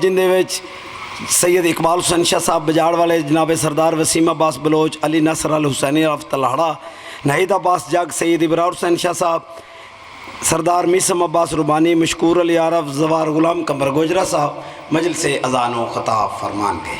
جن دے وچ سید اقبال حسین شاہ صاحب بجاڑ والے، جناب سردار وسیم عباس بلوچ، علی نصر الحسینی رفت الہڑا، نہید عباس جگ، سید ابرار حسین شاہ صاحب، سردار میسم عباس ربانی، مشکور علی عارف، زوار غلام قمر گوجرہ صاحب مجلس اذان و خطاب فرمان گے۔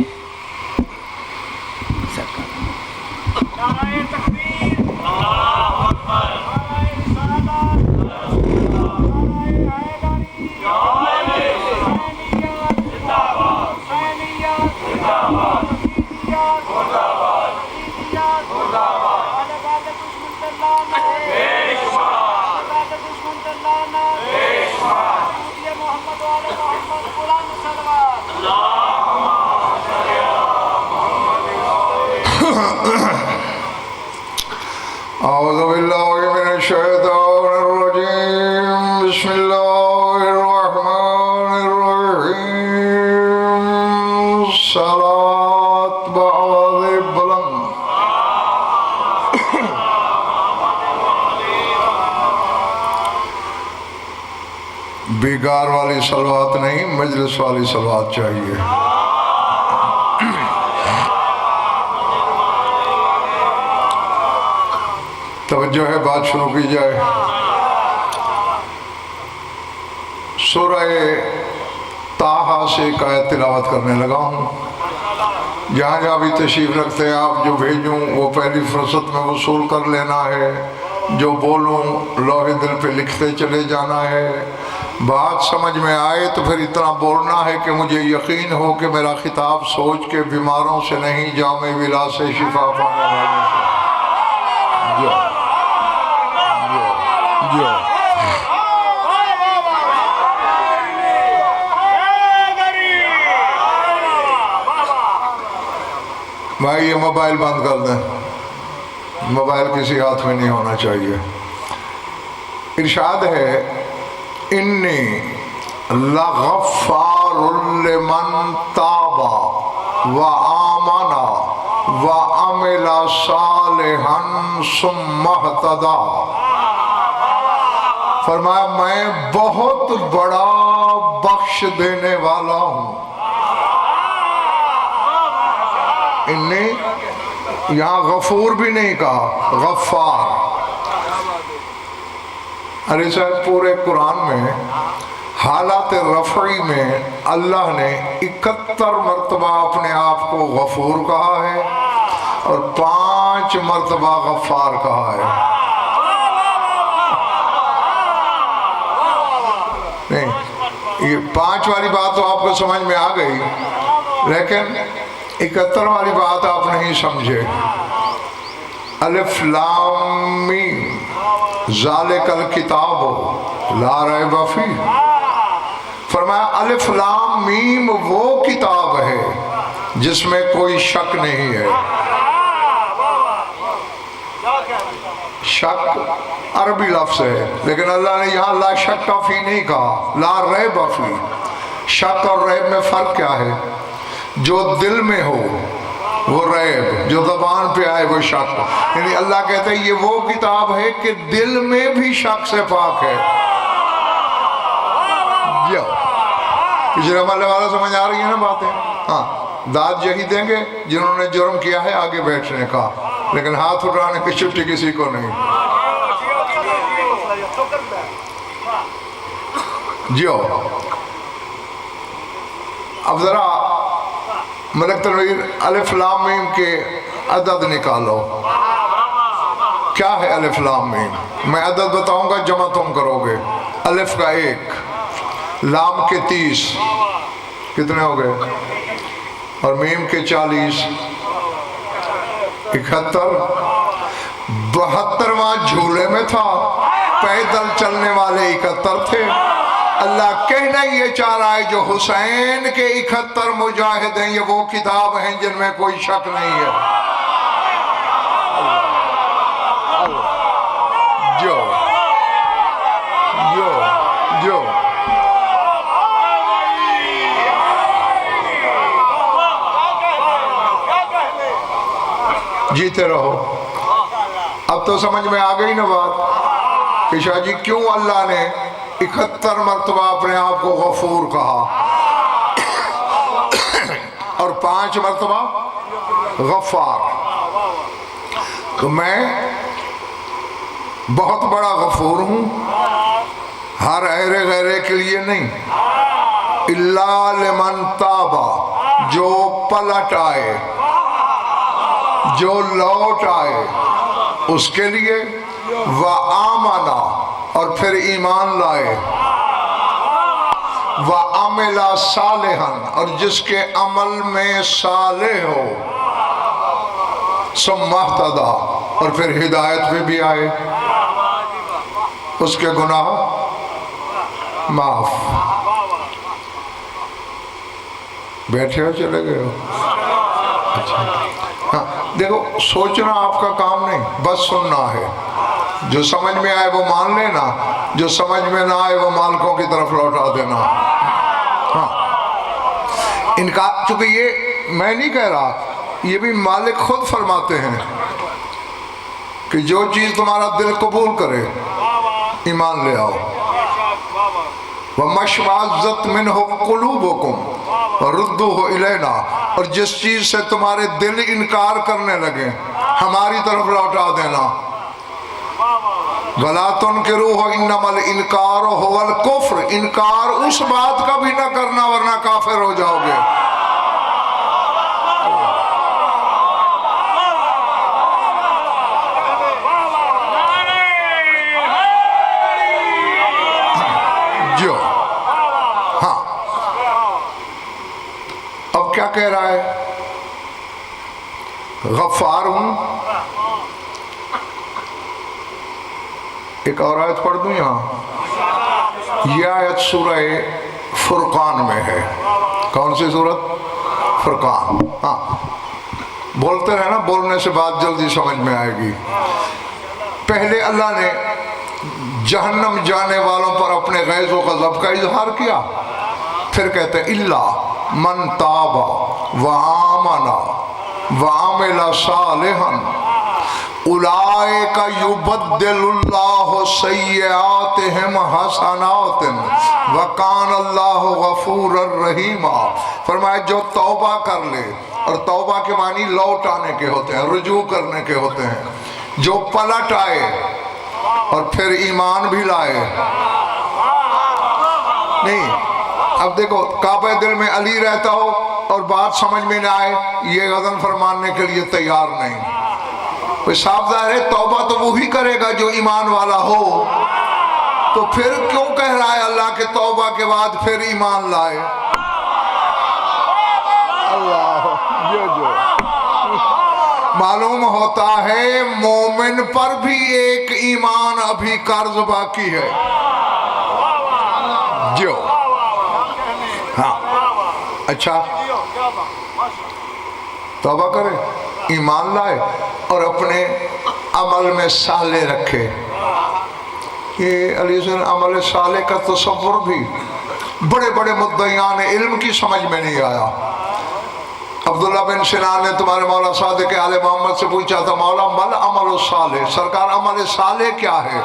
اعوذ باللہ من الشیطان الرجیم، بسم اللہ الرحمن الرحیم، صلاة بآواز بلند۔ بیگار والی صلوات نہیں، مجلس والی صلوات چاہیے۔ توجہ ہے، بات شروع کی جائے۔ سورہ طٰہٰ سے ایک آیت تلاوت کرنے لگا ہوں۔ جہاں جہاں بھی تشریف رکھتے ہیں آپ، جو بھیجوں وہ پہلی فرصت میں وصول کر لینا ہے، جو بولوں لوح دل پہ لکھتے چلے جانا ہے۔ بات سمجھ میں آئے تو پھر اتنا بولنا ہے کہ مجھے یقین ہو کہ میرا خطاب سوچ کے بیماروں سے نہیں، جامع ولا سے شفا پانے والوں سے۔ جو بھائی یہ موبائل بند کر دیں، موبائل کسی ہاتھ میں نہیں ہونا چاہیے۔ ارشاد ہے، انی لغفار لمن تاب وآمن وعمل صالحا ثم اہتدی۔ فرمایا میں بہت بڑا بخش دینے والا ہوں۔ انی یہاں غفور بھی نہیں کہا، غفار۔ علی صاحب پورے قرآن میں حالات رفعی میں اللہ نے 71 مرتبہ اپنے آپ کو غفور کہا ہے اور 5 مرتبہ غفار کہا ہے۔ نہیں، یہ 5 والی بات تو آپ کو سمجھ میں آ گئی، لیکن 71 والی بات آپ نہیں سمجھے۔ الف لام میم ذالک الکتاب لا ریب فیہ۔ فرمایا الف لام میم وہ کتاب ہے جس میں کوئی شک نہیں ہے۔ شک عربی لفظ ہے، لیکن اللہ نے یہاں لا شک فی نہیں کہا، لا ریب فی۔ شک اور ریب میں فرق کیا ہے؟ جو دل میں ہو وہ ریب، جو زبان پہ آئے وہ شک۔ یعنی اللہ کہتا ہے یہ وہ کتاب ہے کہ دل میں بھی شک سے پاک ہے۔ پچھلے مرحلے والا سمجھ آ رہی ہے نا باتیں؟ ہاں، داد یہی دیں گے جنہوں نے جرم کیا ہے آگے بیٹھنے کا، لیکن ہاتھ اٹھانے کی چھٹی کسی کو نہیں۔ جیو اب ذرا ملک تنویر الف لام میم کے عدد نکالو۔ کیا ہے الف لام میم؟ میں عدد بتاؤں گا، جمع تم کرو گے۔ الف کا 1، لام کے 30، کتنے ہو گئے؟ اور میم کے 40، 71۔ 72واں جھولے میں تھا، پیدل چلنے والے 71 تھے۔ اللہ کہنا یہ چاہ رہا ہے جو حسین کے 71 مجاہد ہیں، یہ وہ کتاب ہیں جن میں کوئی شک نہیں ہے۔ جو جو جو جیتے رہو۔ اب تو سمجھ میں آ گئی نا بات کہ شاہ جی کیوں اللہ نے 71 مرتبہ اپنے آپ کو غفور کہا۔ 5 مرتبہ غفار. تو میں بہت بڑا غفور ہوں، ہر ایرے غیرے کے لیے نہیں. الا لمن تابا، جو پلٹ آئے، جو لوٹ آئے اس کے لیے. وآمنا، اور پھر ایمان لائے. وعمل صالحا، اور جس کے عمل میں صالح ہو. ثم اہتدی، اور پھر ہدایت پہ بھی آئے، اس کے گناہ معاف. بیٹھے ہو چلے گئے ہو؟ اچھا ہاں، دیکھو سوچنا آپ کا کام نہیں، بس سننا ہے. جو سمجھ میں آئے وہ مان لینا، جو سمجھ میں نہ آئے وہ مالکوں کی طرف لوٹا دینا. ہاں ان کا، چونکہ یہ میں نہیں کہہ رہا، یہ بھی مالک خود فرماتے ہیں کہ جو چیز تمہارا دل قبول کرے ایمان لے آؤ. وَمَشْمَعَزَّتْ مِنْهُ قُلُوبُكُمْ وَرُدُّوهُ إِلَيْنَا، اور جس چیز سے تمہارے دل انکار کرنے لگے ہماری طرف لوٹا دینا. وَلَا تُنْكِرُوهُ إِنَّمَا الْإِنْكَارُ هُوَ الْكُفْرُ، انکار اس بات کا بھی نہ کرنا ورنہ کافر ہو جاؤ گے. جو ہاں اب کیا کہہ رہا ہے؟ غفار ہوں. ایک اور آیت پڑھ دوں یہاں. یہ آیت سورہ فرقان میں ہے. کون سی سورت؟ فرقان. ہاں بولتے رہنا، بولنے سے بات جلدی سمجھ میں آئے گی. پہلے اللہ نے جہنم جانے والوں پر اپنے غیظ و غضب کا اظہار کیا، پھر کہتے الا من تاب وآمن وعمل صالحا اولئک یبدل اللہ سیئاتہم حسنات وکان اللہ غفورا رحیما. فرمایا جو توبہ کر لے، اور توبہ کے معنی لوٹ آنے کے ہوتے ہیں، رجوع کرنے کے ہوتے ہیں. جو پلٹ آئے اور پھر ایمان بھی لائے. نہیں اب دیکھو، کعبہ دل میں علی رہتا ہو اور بات سمجھ میں نہ آئے، یہ غضن فرمانے کے لیے تیار نہیں. کوئی صاف ظاہر ہے توبہ تو وہی کرے گا جو ایمان والا ہو. تو پھر کیوں کہہ رہا ہے اللہ کے توبہ کے بعد پھر ایمان لائے؟ اللہ جو معلوم ہوتا ہے مومن پر بھی ایک ایمان ابھی قرض باقی ہے. جو ہاں اچھا توبہ کرے، ایمان لائے اور اپنے عمل میں صالح رکھے. یہ علی سے عمل صالح کا تصور بھی بڑے بڑے مدعیان علم کی سمجھ میں نہیں آیا. عبداللہ بن سنان نے تمہارے مولا صادق آل محمد سے پوچھا تھا، مولا مل عمل الصالح، سرکار عمل صالح کیا ہے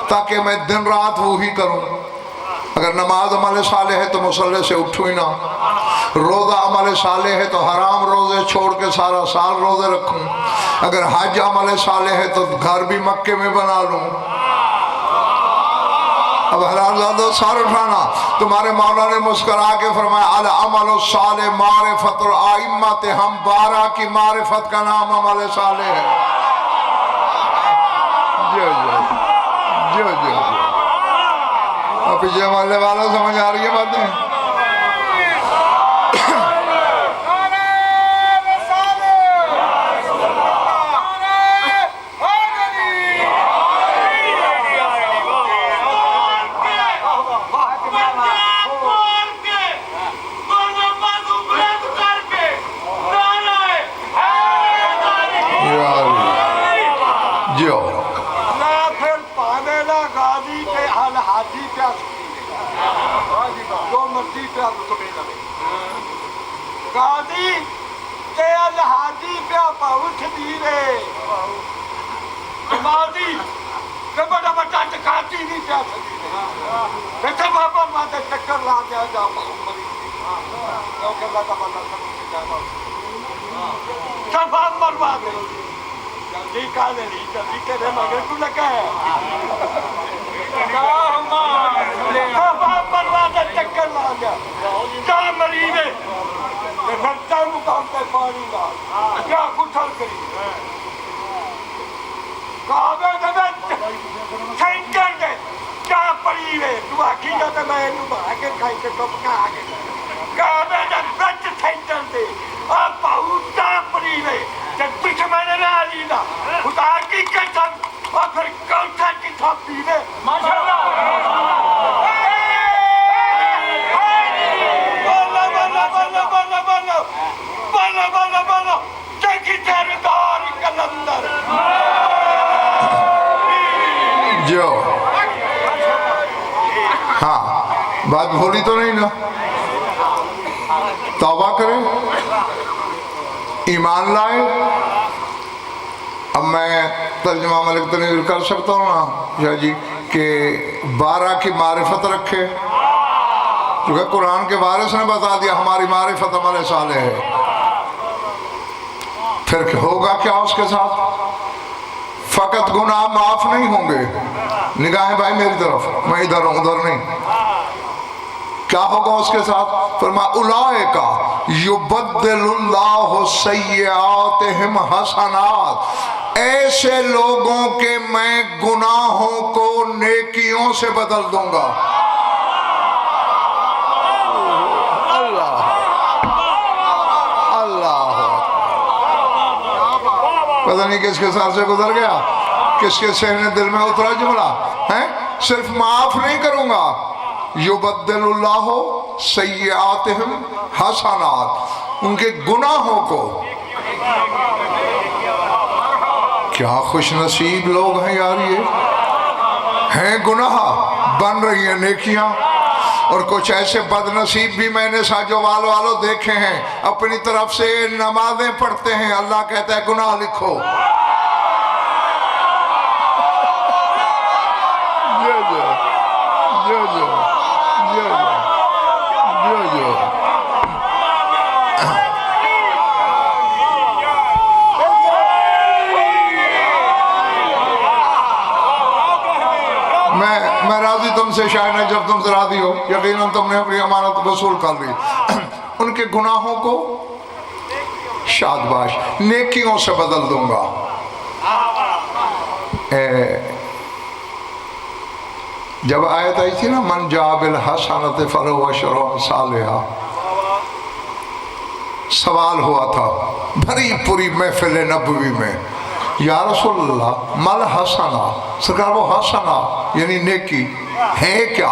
تاکہ میں دن رات وہی کروں. اگر نماز عمل صالح ہے تو مصلی سے اٹھوں ہی نہ، روزہ عمل صالح ہے تو حرام روزے چھوڑ کے سارا سال روزے رکھوں، اگر حج عمل صالح ہے تو گھر بھی مکے میں بنا لوں. اب حلال زادہ سار اٹھانا. تمہارے مولا نے مسکرا کے فرمایا العمل الصالح معرفت الائمت، ہم 12 کی معرفت کا نام عمل صالح ہے. جو اب پیچھے والے والا سمجھ آ رہی ہے باتیں؟ غازی کے الحاجی پہ پہنچ دیرے غازی کہ بڑا بڑا چکاتی نہیں پہ سکتی بیٹھا بابا مادہ چکر لا دیا جا محمد کیونکہ اللہ کا بندہ سب سے کہنا صفا مروا دے جلدی کا دے جلدی کے دے مگر تو لگا ہے صفا مروا دے چکر لا گیا کیا مریض ہے کہ رکھتا مقام پہ پانی لا کیا کچھل کری کعبے دے سینٹر دے کیا پڑی ہے تو آکھی جاتے میں انہوں باہر کھائی کے ٹوپ کا آگے کعبے دے بچ سینٹر دے آپ بہت کیا پڑی ہے جب دشمن نے آلی نا خدا کی قسم اور پھر کوٹھا کی تھاپی ہے ماشاءاللہ بولا بولا بولا بولا بولا بولا بولا بولا دیکھی تیرے دار کلندر جو ہاں بات بھولی تو نہیں نا توبہ کریں ایمان لائے اب میں ترجمہ ملک تنویر کر سکتا ہوں نا شاہ جی کہ 12 کی معرفت رکھے کیونکہ قرآن کے وارث نے بتا دیا ہماری معرفت عمل صالح ہے پھر ہوگا کیا اس کے ساتھ فقط گناہ معاف نہیں ہوں گے نگاہیں بھائی میری طرف میں ادھر ہوں ادھر نہیں کیا ہوگا اس کے ساتھ فرما اولئکا یبدل اللہ سیئاتہم حسنات ایسے لوگوں کے میں گناہوں کو نیکیوں سے بدل دوں گا اللہ اللہ پتہ نہیں کس کے ساتھ سے گزر گیا کس کے سہنے دل میں اترا جملہ ہیں صرف معاف نہیں کروں گا یبدل اللہ سیئاتہم حسنات ان کے گناہوں کو کیا خوش نصیب لوگ ہیں یار یہ ہیں گناہ بن رہی ہیں نیکیاں اور کچھ ایسے بد نصیب بھی میں نے ساجو والوں دیکھے ہیں اپنی طرف سے نمازیں پڑھتے ہیں اللہ کہتا ہے گناہ لکھو میں راضی تم سے شاید ہے جب تم سے راضی ہو یقیناً تم نے اپنی امانت وصول کر لی ان کے گناہوں کو شادباش نیکیوں سے بدل دوں گا جب آیت آئی تھی نا من جاء بالحسنۃ فلہ عشر امثالھا سوال ہوا تھا بھری پوری محفل نبوی میں یا رسول اللہ مل حسنہ سرکار وہ حسنہ یعنی نیکی ہے کیا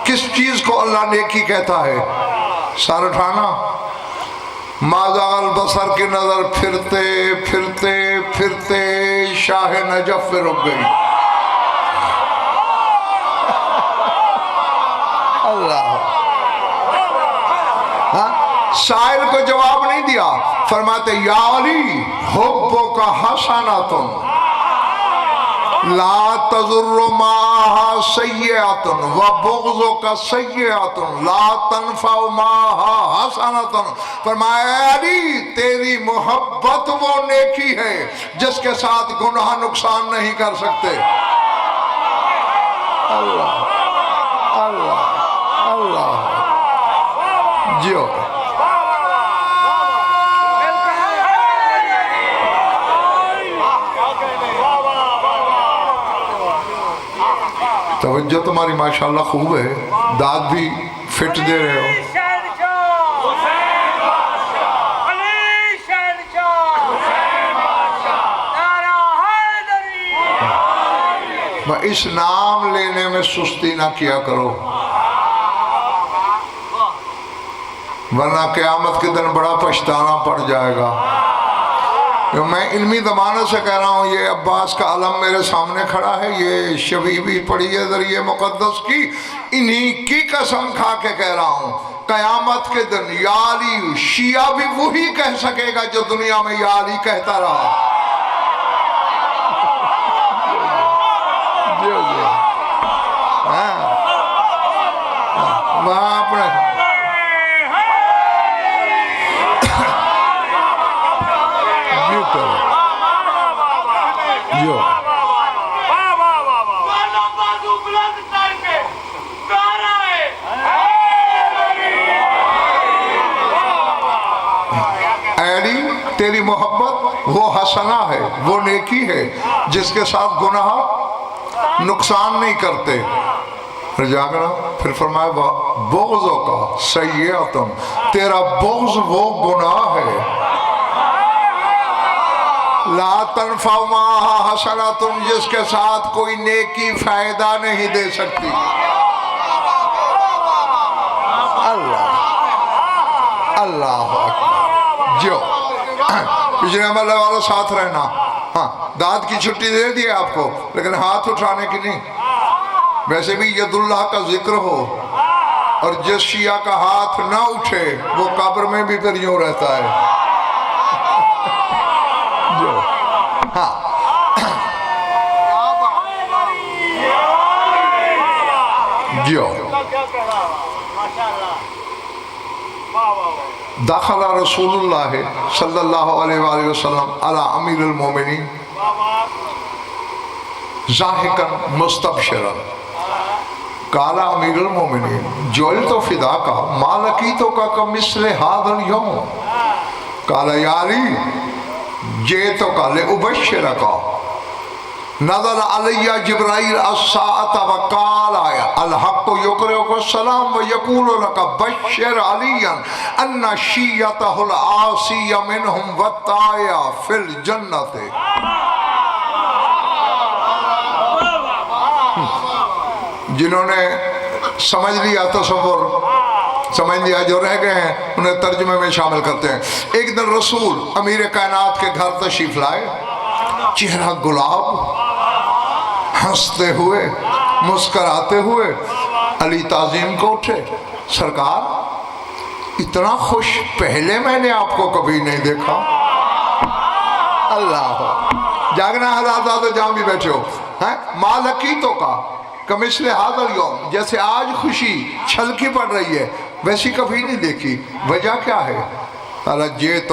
کس چیز کو اللہ نیکی کہتا ہے سر اٹھانا مازاغ البصر کی نظر پھرتے پھرتے پھرتے شاہ نجف پہ رک گئی اللہ سائل کو جواب نہیں دیا فرماتے یا علی حبک حسنۃ لا تضر معها سیئۃ وبغضک سیئۃ لا تنفع معها حسنۃ فرمایا اے علی تیری محبت وہ نیکی ہے جس کے ساتھ گناہ نقصان نہیں کر سکتے اللہ اللہ اللہ جو توجہ تمہاری ماشاءاللہ خوب ہے داد بھی فٹ دے رہے ہو اس نام لینے میں سستی نہ کیا کرو ورنہ قیامت کے دن بڑا پچھتانا پڑ جائے گا میں علمی ضمانت سے کہہ رہا ہوں یہ عباس کا علم میرے سامنے کھڑا ہے یہ شبیبی پڑھی ہے ذریعہ مقدس کی انہی کی قسم کھا کے کہہ رہا ہوں قیامت کے دن یا علی شیعہ بھی وہی کہہ سکے گا جو دنیا میں یا علی کہتا رہا وہاں اپنے تیری محبت وہ حسنہ ہے، وہ نیکی ہے جس کے ساتھ گناہ نقصان نہیں کرتے. پھر جاگنا، پھر فرمایا بغضوں کا سیئاتن، تیرا بغض وہ گناہ ہے. لا تنفع معها حسنۃ، جس کے ساتھ کوئی نیکی فائدہ نہیں دے سکتی. اللہ اللہ جو پچھلے عمل والوں ساتھ رہنا. ہاں دانت کی چھٹی دے دی آپ کو، لیکن ہاتھ اٹھانے کی نہیں. ویسے بھی ید اللہ کا ذکر ہو اور جس شیعہ کا ہاتھ نہ اٹھے وہ قبر میں بھی پھر یوں رہتا ہے. جو ہاں جو دخل رسول اللہ صلی اللہ علیہ وآلہ وسلم علی امیر المومنین ضاحکا مستبشرا. قال امیر المومنین جعلت فداک ما لقیتک کمثل هذا اليوم. قال یا علی جئتک لأبشرک. نزل علی جبرائیل الساعة وقال الحق یقرئک السلام ویقول لک بشر علیا ان شیعته العاصی منهم والطائع فی الجنت. جنہوں نے سمجھ لیا تصور، سمجھ لیا، جو رہ گئے ہیں انہیں ترجمے میں شامل کرتے ہیں. ایک دن رسول امیر کائنات کے گھر تشریف لائے، چہرہ گلاب، ہنستے ہوئے مسکراتے ہوئے. علی تعظیم کو اٹھے، سرکار اتنا خوش پہلے میں نے آپ کو کبھی نہیں دیکھا. اللہ جاگنا حضرات جہاں بھی بیٹھے ہو، ما لقیتو کا کمثل هذا اليوم، جیسے آج خوشی چھلکی پڑ رہی ہے ویسی کبھی نہیں دیکھی. وجہ کیا ہے؟ قال جئت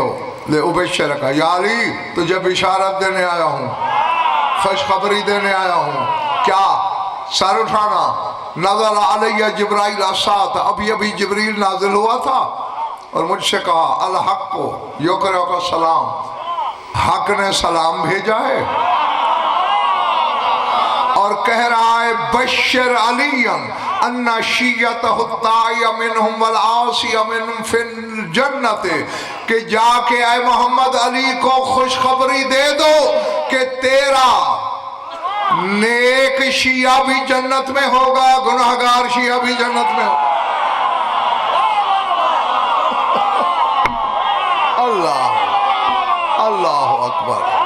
لأبشرک. یا علی تجھے بشارت دینے آیا ہوں، خوشخبری دینے آیا ہوں. کیا؟ سر اٹھانا. نزل علی جبرائیل الساعة، ابھی جبریل نازل ہوا تھا اور مجھ سے کہا الحق یقرئک السلام، حق نے سلام بھیجا ہے اور کہہ رہا ہے بشر علیا ان شیعتہ الطائع منہم والعاصی منہم فی الجنت، کہ جا کے اے محمد علی کو خوشخبری دے دو کہ تیرا نیک شیعہ بھی جنت میں ہوگا، گناہگار شیعہ بھی جنت میں ہوگا. اللہ اللہ اکبر.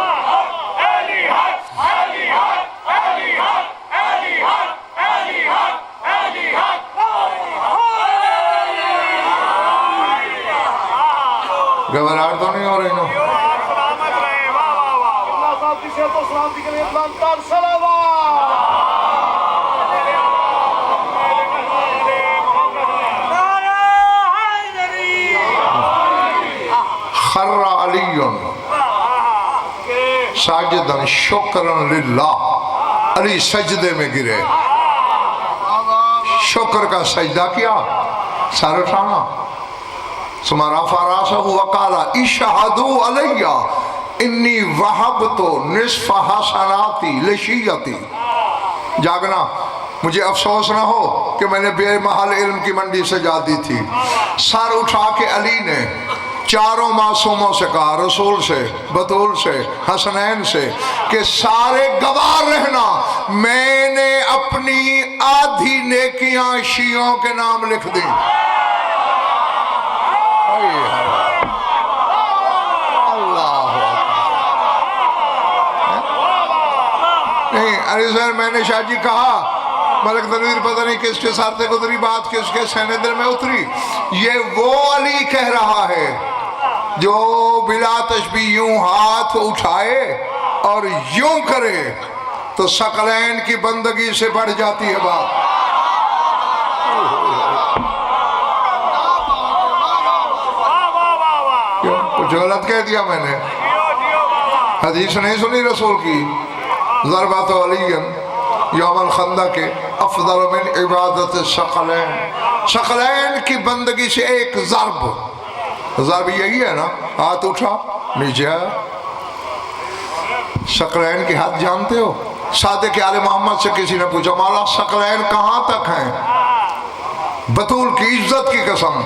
گھبراہٹ تو نہیں ہو رہی نا؟ خر علی ساجدن شکرا للہ. علی سجدے میں گرے، شکر کا سجدہ کیا، سر اٹھانا. ثم رفع راسه وقال اشهدوا علی انی وہبت نصف حسناتی لشیعتی. جاگنا، مجھے افسوس نہ ہو کہ میں نے بے محل علم کی منڈی سے جا دی تھی. سر اٹھا کے علی نے چاروں معصوموں سے کہا، رسول سے، بطول سے، حسنین سے، کہ سارے گواہ رہنا میں نے اپنی آدھی نیکیاں شیعوں کے نام لکھ دی. نہیں علی صاحب، میں نے شاہ جی کہا ملک تنویر پتہ نہیں کس کے ساتھ گزری بات، کس کے سینے دل میں اتری. یہ وہ علی کہہ رہا ہے جو بلا تشبیہ یوں ہاتھ اٹھائے اور یوں کرے تو ثقلین کی بندگی سے بڑھ جاتی ہے بات. کچھ غلط کہہ دیا میں نے؟ حدیث نہیں سنی رسول کی؟ ضربت علی یوم الخندق افضل من عبادت ثقلین. ثقلین کی بندگی سے ایک ضرب ضرب یہی ہے نا، ہاتھ اٹھا نیچے آیا۔ ثقلین کی حد جانتے ہو؟ صادق آل محمد سے کسی نے پوچھا مولا ثقلین کہاں تک ہیں؟ بطول کی عزت کی قسم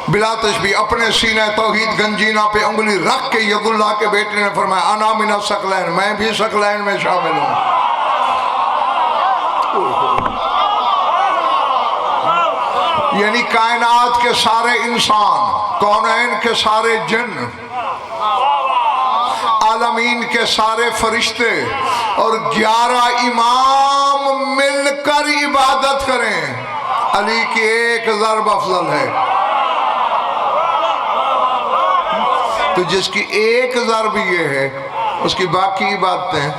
بلا تشبیہ اپنے سینہ توحید گنجینہ پہ انگلی رکھ کے ید اللہ کے بیٹے نے فرمایا انا من الثقلین، میں بھی ثقلین میں شامل ہوں۔ یعنی کائنات کے سارے انسان، کونین کے سارے جن، عالمین کے سارے فرشتے اور 11 امام مل کر عبادت کریں، علی کی ایک ضرب افضل ہے۔ تو جس کی ایک ضرب یہ ہے اس کی باقی عبادتیں،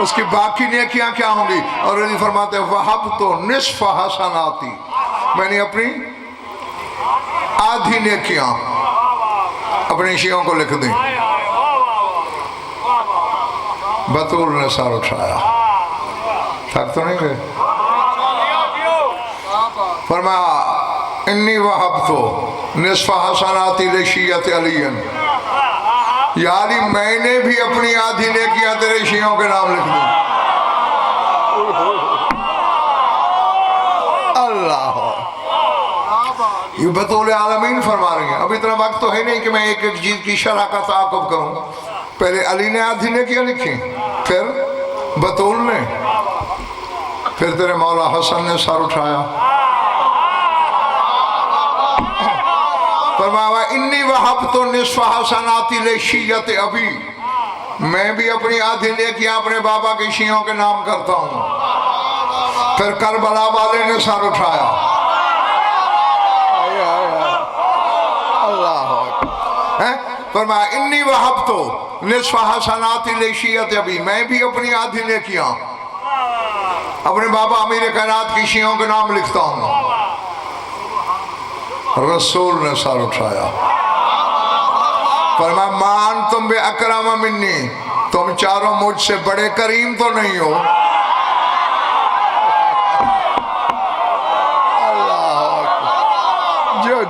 اس کی باقی نیکیاں کیا ہوں گی؟ اور علی فرماتے ہیں وَحَبْتُ نِصْفَ حَسَنَاتِ، میں نے اپنی آدھی نیکیاں اپنے شیعوں کو لکھ دیں۔ بطول نے سر اٹھایا، تھک تو نہیں گئے؟ فرمایا انی وَحَبْتُ نِصْفَ حَسَنَاتِ لِشِیَّةِ عَلِيٍّ، یا علی میں نے بھی اپنی آدھی نیکیاں تیرے شیعوں کے نام لکھ دیں۔ اللہ، یہ بطول عالمین فرما رہی ہیں۔ اب اتنا وقت تو ہے نہیں کہ میں ایک ایک چیز کی شرح کا تعاقب کروں۔ پہلے علی نے آدھی نیکیاں لکھی، پھر بطول نے، پھر تیرے مولا حسن نے سر اٹھایا۔ فرمایا انی وَحَبْتُ نِصْفَ حَسَنَاتِ لِشِیَّةِ ابی، میں بھی اپنی آدھی نیکیاں اپنے بابا کے شیعوں کے نام کرتا ہوں۔ پھر کربلا والے نے سر اٹھایا۔ فرمایا انی وَحَبْتُ نِصْفَ حَسَنَاتِ لِشِیَّةِ ابی، میں بھی اپنی آدھی نیکیاں اپنے بابا امیر کائنات کی شیعوں کے نام لکھتا ہوں۔ رسول نے سر اٹھایا، فرمایا ما انتم بے اکرم منی، تم چاروں مجھ سے بڑے کریم تو نہیں ہو۔ جو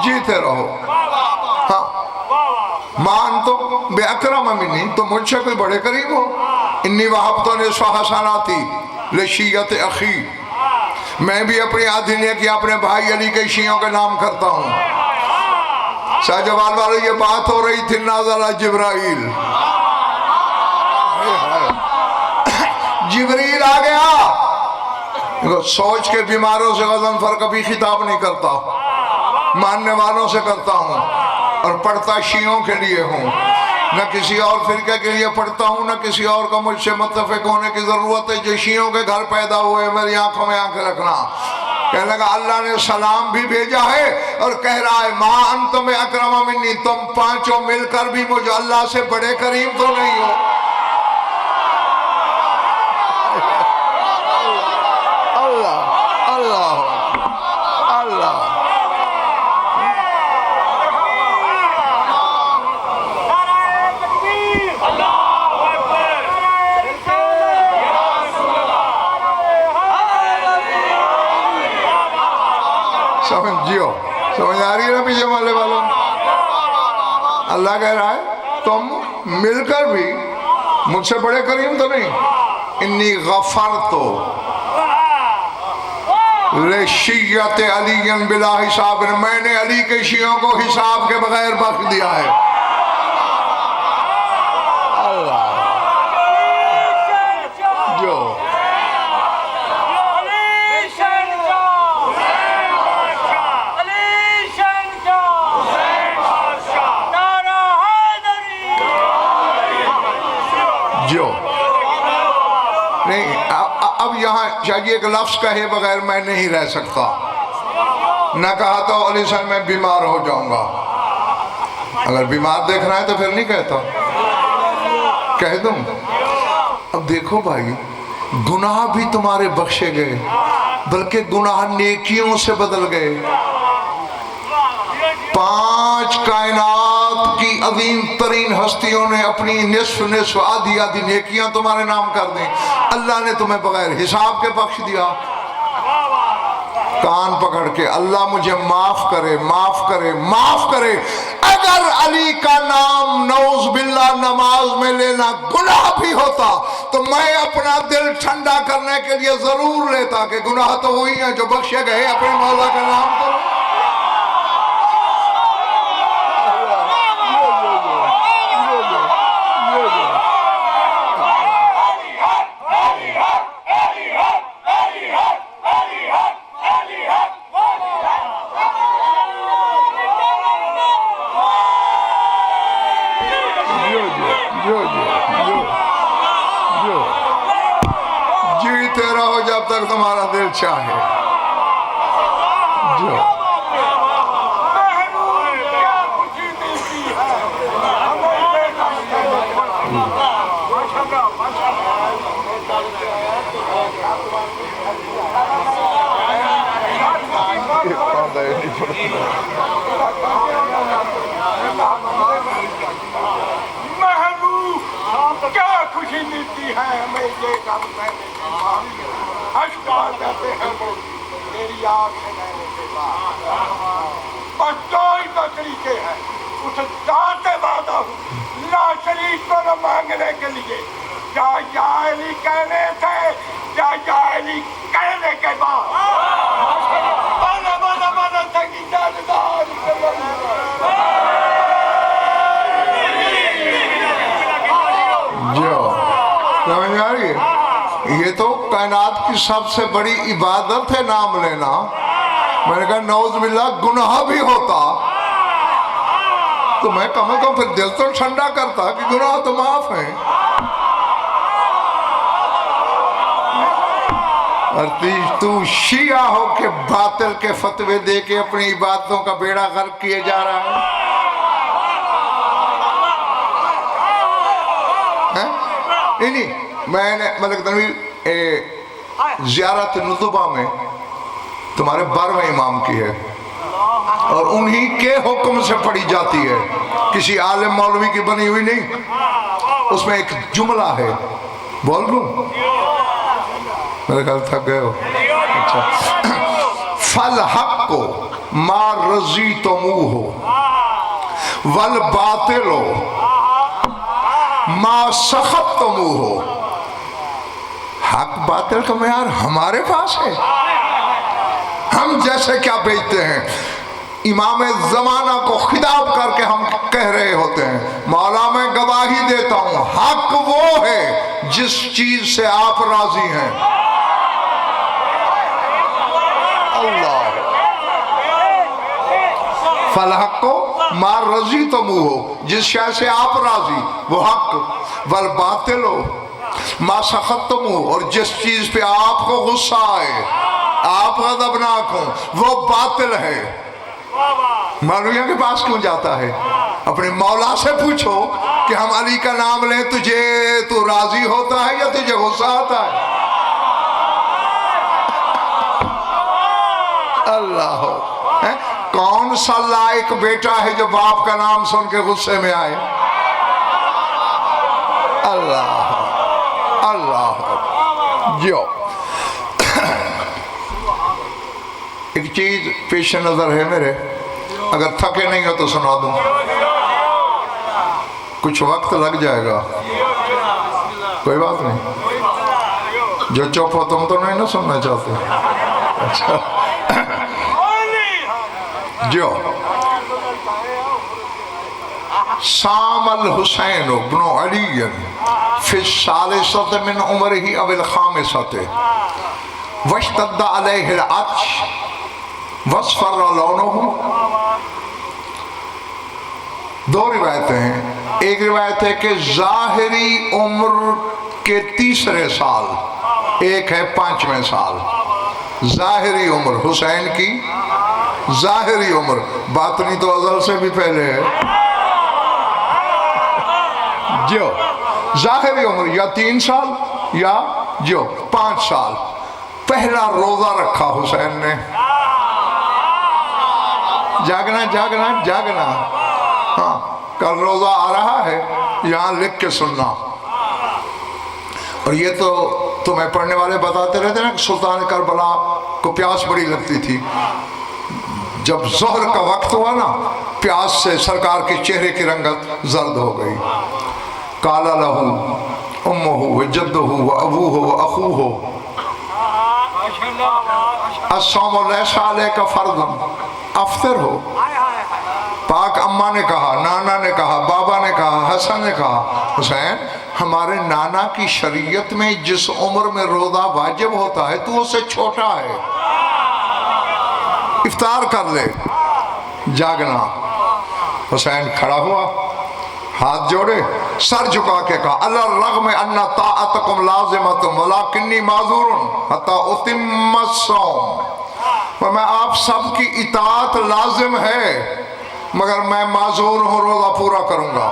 جیتے رہو۔ ہاں ما انتم بے اکرم منی، تم مجھ سے کوئی بڑے کریم ہو۔ انی وَحَبْتُ نِصْفَ حَسَنَاتِ لِشِیَّةِ اخی، میں بھی اپنی آدھی نیکیاں اپنے بھائی علی کے شیعوں کے نام کرتا ہوں۔ شاہ جوال والے یہ بات ہو رہی تھی، نازل جبرائیل، جبریل آ گیا۔ سوچ کے بیماروں سے غضنفر کبھی خطاب نہیں کرتا، ماننے والوں سے کرتا ہوں، اور پڑھتا شیعوں کے لیے ہوں، نہ کسی اور فرقے کے لیے پڑھتا ہوں، نہ کسی اور کو مجھ سے متفق ہونے کی ضرورت ہے۔ جو شیعوں کے گھر پیدا ہوئے میری آنکھوں میں آنکھ رکھنا۔ کہنے لگا اللہ نے سلام بھی بھیجا ہے اور کہہ رہا ہے ما انتم اکرم منی، تم پانچوں مل کر بھی مجھے اللہ سے بڑے کریم تو نہیں ہو۔ اللہ اللہ اللہ، سمجھو، سمجھ آ رہی ہے نا پیچھے والے والوں؟ اللہ کہہ رہا ہے تم مل کر بھی مجھ سے بڑے کریم تو نہیں۔ انی غفرت لشیعۃ علی بلا حساب، میں نے علی کے شیعوں کو حساب کے بغیر بخش دیا ہے۔ اللہ جو نہیں، اب یہاں شاید ایک لفظ کہے بغیر میں نہیں رہ سکتا۔ نہ کہا تو علی سن میں بیمار ہو جاؤں گا، اگر بیمار دیکھنا ہے تو پھر نہیں کہتا، کہہ دوں۔ اب دیکھو بھائی، گناہ بھی تمہارے بخشے گئے، بلکہ گناہ نیکیوں سے بدل گئے۔ 5 کائنات کی عظیم ترین ہستیوں نے اپنی نصف آدھی آدھی نیکیاں تمہارے نام کر دیں، اللہ نے تمہیں بغیر حساب کے بخش دیا۔ کان پکڑ کے اللہ مجھے معاف کرے معاف کرے معاف کرے. اگر علی کا نام نعوذ باللہ نماز میں لینا گناہ بھی ہوتا تو میں اپنا دل ٹھنڈا کرنے کے لیے ضرور لیتا کہ گناہ تو وہی ہیں جو بخشے گئے, اپنے مولا کا نام کرو. جیتے رہو جب تک تمہارا دل چاہے. جو کیا خوشی ملتی ہے ہمیں یہ کام کرنے کے بعد. اشک آ جاتے ہیں وہ میری آنکھ سے لینے کے بعد. بس دو ہی تو طریقے ہیں, اس ذات سے وعدہ ہوں لا شریک کو نہ مانگنے کے لیے, یا علی کہنے سے یا علی کہنے کے بعد. بانا بانا بانا تھکی جاندار سمجھ آ رہی ہے؟ یہ تو کائنات کی سب سے بڑی عبادت ہے نام لینا. میں نے کہا نعوذ باللہ گناہ بھی ہوتا تو میں کم از کم پھر دل تو ٹھنڈا کرتا کہ گناہ تو معاف ہیں. اور تو شیعہ ہو کہ باطل کے فتوے دے کے اپنی عبادتوں کا بیڑا غرق کیے جا رہا ہے. نہیں میں نے ملک تنویر زیارت نطبہ میں تمہارے 12ویں امام کی ہے اور انہی کے حکم سے پڑھی جاتی ہے, کسی عالم مولوی کی بنی ہوئی نہیں. اس میں ایک جملہ ہے, بول لوں میرے خیال تھک گئے ہو. اچھا, فَالْحَقُّ مَا رَضِيتُمُوهُ وَالْبَاطِلُ ما سخطتموہ. حق باطل کا معیار ہمارے پاس ہے, ہم جیسے کیا بیچتے ہیں. امام زمانہ کو خطاب کر کے ہم کہہ رہے ہوتے ہیں مولا میں گواہی دیتا ہوں حق وہ ہے جس چیز سے آپ راضی ہیں. اللہ فالحق ما رضیتموہ, جس شے سے آپ راضی وہ حق. والباطل ما سخطتموہ, اور جس چیز پہ آپ کو غصہ آئے آپ غضبناک ہوں وہ باطل ہے. مولویوں کے پاس کیوں جاتا ہے؟ اپنے مولا سے پوچھو کہ ہم علی کا نام لیں تجھے تو راضی ہوتا ہے یا تجھے غصہ آتا ہے؟ اللہ ہو. کون سا لائق بیٹا ہے جو باپ کا نام سن کے غصے میں آئے؟ اللہ اللہ. جو ایک چیز پیش نظر ہے میرے, اگر تھکے نہیں ہو تو سنا دوں, کچھ وقت لگ جائے گا, کوئی بات نہیں. جو چپ ہو تم تو نہیں نا سننا چاہتے؟ اچھا جو سام الحسین ابن علی فی الثالثۃ من عمرہ او الخامسۃ واشتد علیہ العطش واصفر لونہ. دو روایتیں ہیں. ایک روایت ہے کہ ظاہری عمر کے 3 سال, ایک ہے 5ویں سال. ظاہری عمر حسین کی ظاہری عمر, باطنی تو ازل سے بھی پہلے ہے. جو ظاہری عمر یا 3 سال یا جو 5 سال. پہلا روزہ رکھا حسین نے, جاگنا جاگنا جاگنا. ہاں کل روزہ آ رہا ہے, یہاں لکھ کے سننا. اور یہ تو تمہیں پڑھنے والے بتاتے رہتے ہیں کہ سلطان کربلا کو پیاس بڑی لگتی تھی. جب ظہر کا وقت ہوا نا پیاس سے سرکار کے چہرے کی رنگت زرد ہو گئی. قال له امه وجده وابوه واخوه الصوم ليس عليك فرض افطر ہو. پاک اماں نے کہا، نانا نے کہا، بابا نے کہا، حسن نے کہا حسین ہمارے نانا کی شریعت میں جس عمر میں روزہ واجب ہوتا ہے تو اس سے چھوٹا ہے، افطار کر لے. جاگنا. حسین کھڑا ہوا، ہاتھ جوڑے، سر جھکا کے کہا الرغم ان طاعتکم لازمۃ ولکنی معذور حتی اتم الصوم. میں آپ سب کی اطاعت لازم ہے مگر میں معذور ہوں، روزہ پورا کروں گا.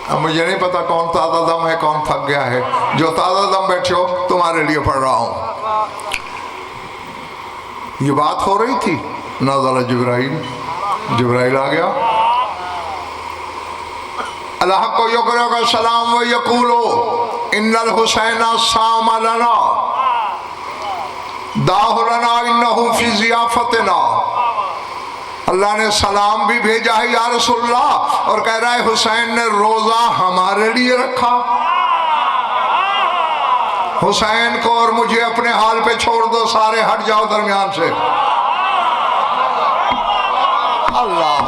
اب مجھے نہیں پتا کون تازہ دم ہے کون تھک گیا ہے. جو تازہ دم بیٹھے ہو تمہارے لیے پڑھ رہا ہوں. یہ بات ہو رہی تھی، نازل جبرائیل آ گیا. اللہ کو یقرأ کا سلام و یقولو ان الحسین صام لنا داہ لنا انہو فی ضیافتنا. اللہ نے سلام بھی بھیجا ہے یا رسول اللہ، اور کہہ رہا ہے حسین نے روزہ ہمارے لیے رکھا. حسین کو اور مجھے اپنے حال پہ چھوڑ دو، سارے ہٹ جاؤ درمیان سے. اللہ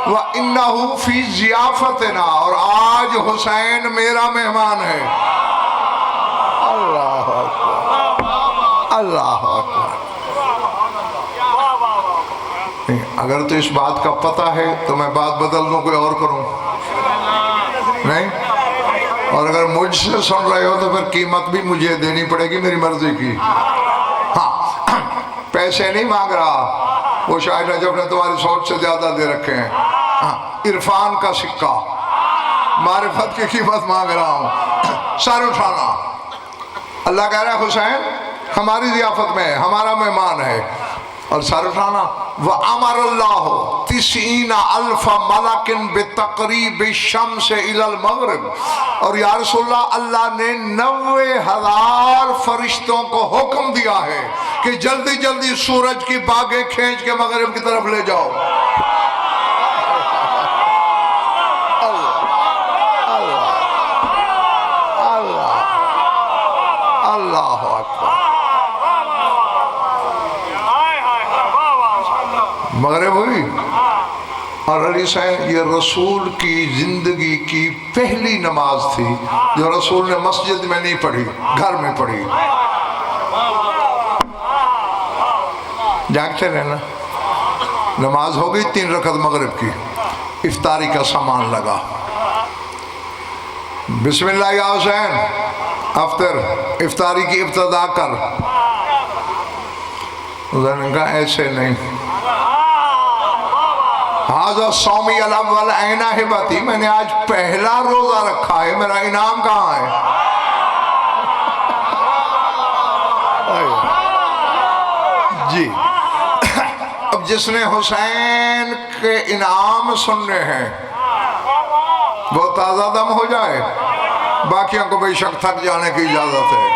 وَإِنَّهُ فِي ضِيَافَتِنَا، اور آج حسین میرا مہمان ہے. اللہ اکبر، اللہ اکبر. اگر تو اس بات کا پتہ ہے تو میں بات بدل دوں، کوئی اور کروں نہیں. اور اگر مجھ سے سن رہے ہو تو پھر قیمت بھی مجھے دینی پڑے گی میری مرضی کی. ہاں پیسے نہیں مانگ رہا، وہ شاید نجف نے تمہاری سوچ سے زیادہ دے رکھے ہیں. عرفان کا سکہ، معرفت کی قیمت مانگ رہا ہوں. سر اٹھانا. اللہ کہہ رہا ہے حسین ہماری ضیافت میں ہے، ہمارا مہمان ہے. اور سر اٹھانا. وَأَمَرَ اللَّهُ 90,000 مَلَكٍ بِتَقْرِيبِ الشَّمْسِ إِلَى الْمَغْرِبِ. اور یا رسول اللہ اللہ نے 90,000 فرشتوں کو حکم دیا ہے کہ جلدی جلدی سورج کی باگیں کھینچ کے مغرب کی طرف لے جاؤ. اللہ اکبر. مغرب ہوئی اور علی صاحب یہ رسول کی زندگی کی پہلی نماز تھی جو رسول نے مسجد میں نہیں پڑھی، گھر میں پڑھی. جاگتے رہنا. نماز ہو گئی 3 رکعت مغرب کی. افطاری کا سامان لگا. بسم اللہ یا حسین افطر، افطاری کی ابتدا کر. حسین نے کہا ایسے نہیں. حاضر صومی الاول عین ہبتی، میں نے آج پہلا روزہ رکھا ہے، میرا انعام کہاں ہے؟ جی اب جس نے حسین کے انعام سننے ہیں وہ تازہ دم ہو جائے، باقیوں کو بے شک تھک جانے کی اجازت ہے.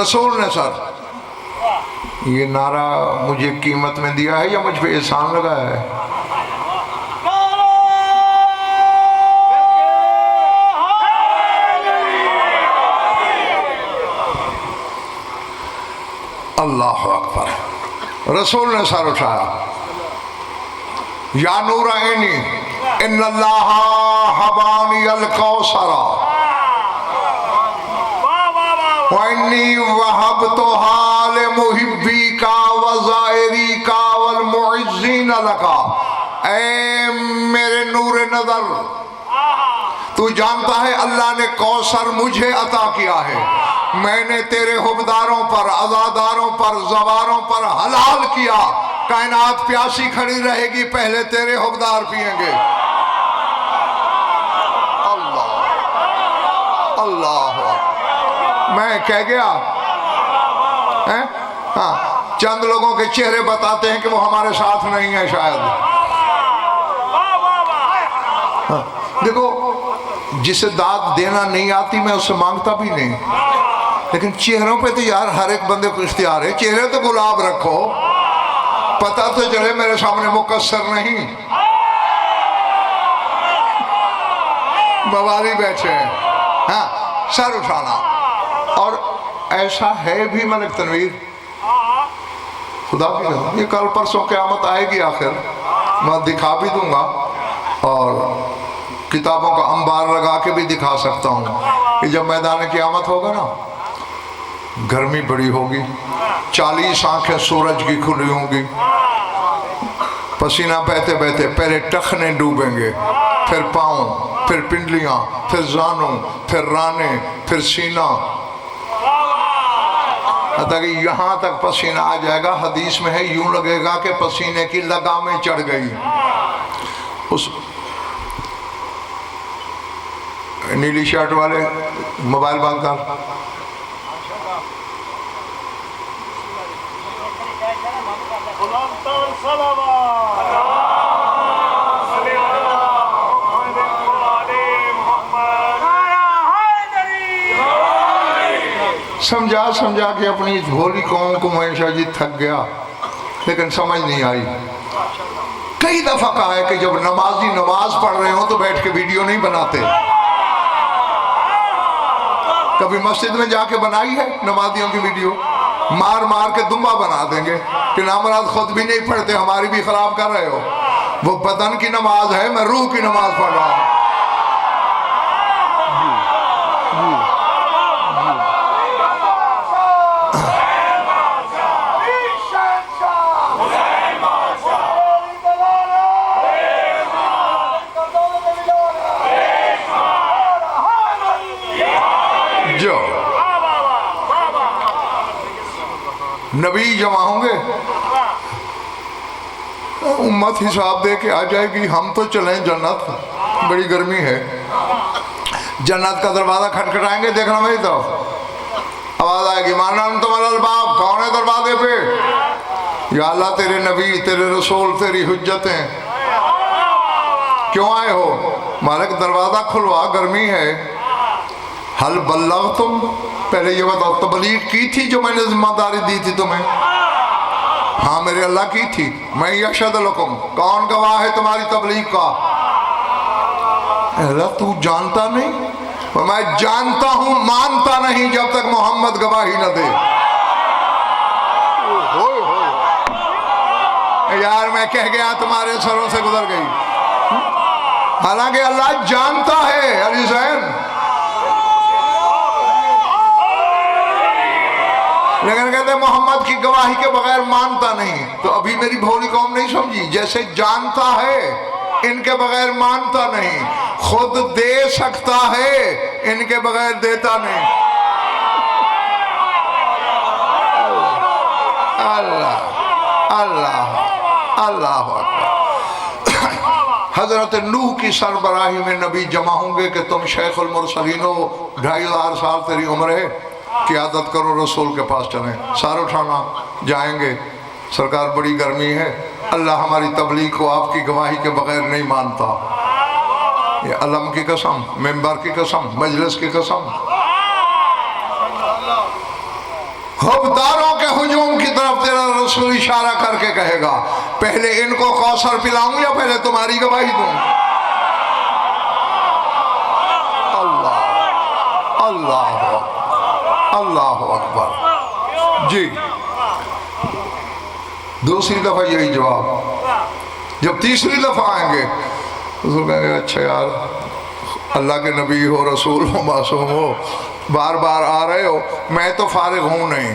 رسول نے سر یہ نعرہ مجھے قیمت میں دیا ہے یا مجھ پہ احسان لگایا ہے؟ اللہ اکبر. رسول نے سر اٹھایا. یا نور عینی ان اللہ حبانی الکوثر وانی وہبتھا لمحبی کا وزائری کا والمعزین لکا. اے میرے نور نظر، تو جانتا ہے اللہ نے کوثر مجھے عطا کیا ہے، میں نے تیرے حبداروں پر، عزاداروں پر، زواروں پر حلال کیا. کائنات پیاسی کھڑی رہے گی، پہلے تیرے حبدار پئیں گے. اللہ اللہ. میں کہہ گیا ہاں چند لوگوں کے چہرے بتاتے ہیں کہ وہ ہمارے ساتھ نہیں ہیں شاید. دیکھو جسے داد دینا نہیں آتی میں اس سے مانگتا بھی نہیں، لیکن چہروں پہ تو یار ہر ایک بندے کو اختیار ہے، چہرے تو گلاب رکھو، پتہ تو چلے میرے سامنے مقصر نہیں، بوالی بیٹھے ہیں، ہاں سر اٹھانا۔ اور ایسا ہے بھی ملک تنویر، خدا کی قسم، یہ کل پرسوں قیامت آئے گی آخر، میں دکھا بھی دوں گا اور کتابوں کا انبار لگا کے بھی دکھا سکتا ہوں کہ جب میدان قیامت ہوگا نا، گرمی بڑی ہوگی، 40 آنکھیں سورج کی کھلی ہوں گی، پسینہ بہتے بہتے پہلے ٹخنے ڈوبیں گے، پھر پاؤں، پھر پنڈلیاں، پھر زانوں، پھر رانے، پھر سینہ، حتیٰ کہ یہاں تک پسینہ آ جائے گا۔ حدیث میں ہے یوں لگے گا کہ پسینے کی لگامیں چڑھ گئی۔ اس نیلی شرٹ والے موبائل بند کر، سمجھا کہ اپنی اس بھولی قوم کو معیشہ جی تھک گیا، لیکن سمجھ نہیں آئی۔ کئی دفعہ کہا ہے کہ جب نمازی نماز پڑھ رہے ہوں تو بیٹھ کے ویڈیو نہیں بناتے۔ کبھی مسجد میں جا کے بنائی ہے نمازیوں کی ویڈیو؟ مار مار کے دمبا بنا دیں گے کہ نامراد خود بھی نہیں پڑھتے، ہماری بھی خراب کر رہے ہو۔ وہ بدن کی نماز ہے، میں روح کی نماز پڑھ رہا ہوں۔ نبی جمع ہوں گے، امت حساب دے کے آ جائے گی، ہم تو چلیں جنت، بڑی گرمی ہے، جنت کا دروازہ کھٹکھٹائیں گے، دیکھنا میری طرف، آواز آئے گی مانا انتم الباب، کون ہے دروازے پہ؟ یا اللہ تیرے نبی، تیرے رسول، تیری حجتیں، کیوں آئے ہو؟ مالک دروازہ کھلوا، گرمی ہے۔ حل بلغتم، پہلے یہ بتاؤ تبلیغ کی تھی جو میں نے ذمہ داری دی تھی تمہیں؟ ہاں میرے اللہ کی تھی۔ میں یشہد لکم، کون گواہ ہے تمہاری تبلیغ کا؟ اللہ تو جانتا نہیں؟ میں جانتا ہوں، مانتا نہیں جب تک محمد گواہی نہ دے۔ یار میں کہہ گیا تمہارے سروں سے گزر گئی، حالانکہ اللہ جانتا ہے۔ علی زین لیکن کہتے ہیں محمد کی گواہی کے بغیر مانتا نہیں۔ تو ابھی میری بھولی قوم نہیں سمجھی، جیسے جانتا ہے ان کے بغیر مانتا نہیں، خود دے سکتا ہے ان کے بغیر دیتا نہیں۔ اللہ اللہ اللہ اکبر۔ حضرت نوح کی سربراہی میں نبی جمع ہوں گے کہ تم شیخ المرسلین ہو، 2500 سال تیری عمر ہے، قیادت کرو، رسول کے پاس چلیں۔ سار اٹھانا، جائیں گے، سرکار بڑی گرمی ہے، اللہ ہماری تبلیغ کو آپ کی گواہی کے بغیر نہیں مانتا۔ یہ علم کی قسم، ممبر کی قسم، مجلس کی قسم، حبداروں کے ہجوم کی طرف تیرا رسول اشارہ کر کے کہے گا، پہلے ان کو کوثر پلاؤں یا پہلے تمہاری گواہی دوں؟ اللہ اللہ اللہ اکبر۔ جی دوسری دفعہ یہی جواب، جب تیسری دفعہ آئیں گے تو کہیں گے اچھا یار اللہ کے نبی ہو، رسول ہو، معصوم ہو، بار بار آ رہے ہو، میں تو فارغ ہوں نہیں۔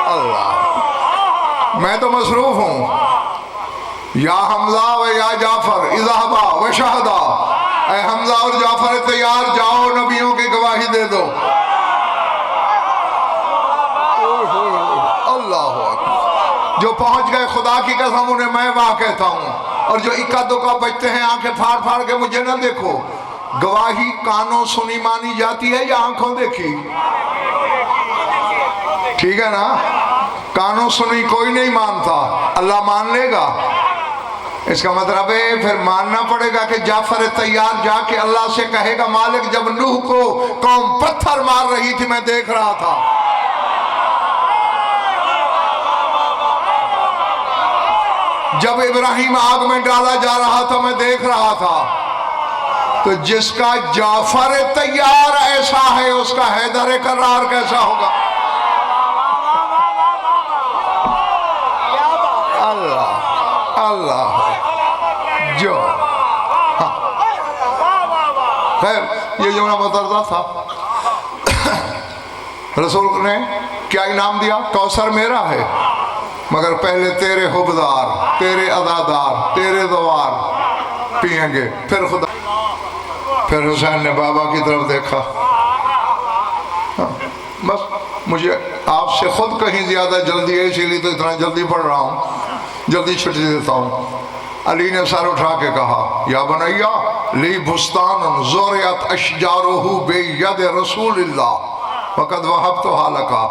اللہ میں تو مصروف ہوں۔ یا حمزہ و یا جعفر اذهبا وشہدا، اے حمزہ اور جعفر تیار، جاؤ نبیوں کی گواہی دے دو۔ اللہ اکبر۔ جو پہنچ گئے خدا کی قسم انہیں میں واہ کہتا ہوں، اور جو اکا دکا بچتے ہیں آنکھیں پھاڑ پھاڑ کے مجھے نہ دیکھو۔ گواہی کانوں سنی مانی جاتی ہے یا آنکھوں دیکھی؟ ٹھیک ہے نا؟ کانوں سنی کوئی نہیں مانتا، اللہ مان لے گا۔ اس کا مطلب ہے پھر ماننا پڑے گا کہ جعفر طیار جا کے اللہ سے کہے گا مالک جب نوح کو قوم پتھر مار رہی تھی میں دیکھ رہا تھا، جب ابراہیم آگ میں ڈالا جا رہا تھا میں دیکھ رہا تھا، تو جس کا جعفر طیار ایسا ہے اس کا حیدر کرار کیسا ہوگا؟ اللہ اللہ جو خیر یہ جملہ مترجم تھا۔ رسول نے کیا انعام دیا؟ کوثر میرا ہے مگر پہلے تیرے حبدار، تیرے عزادار، تیرے دوار پئیں گے، پھر خدا۔ پھر حسین نے بابا کی طرف دیکھا، بس مجھے آپ سے خود کہیں زیادہ جلدی ہے، اسی لیے تو اتنا جلدی پڑھ رہا ہوں، جلدی چھٹی دیتا ہوں۔ علی نے سر اٹھا کے کہا یا بنیا لی بستان زوریت اشجارہ بید رسول اللہ وقد وہبتھا لکا،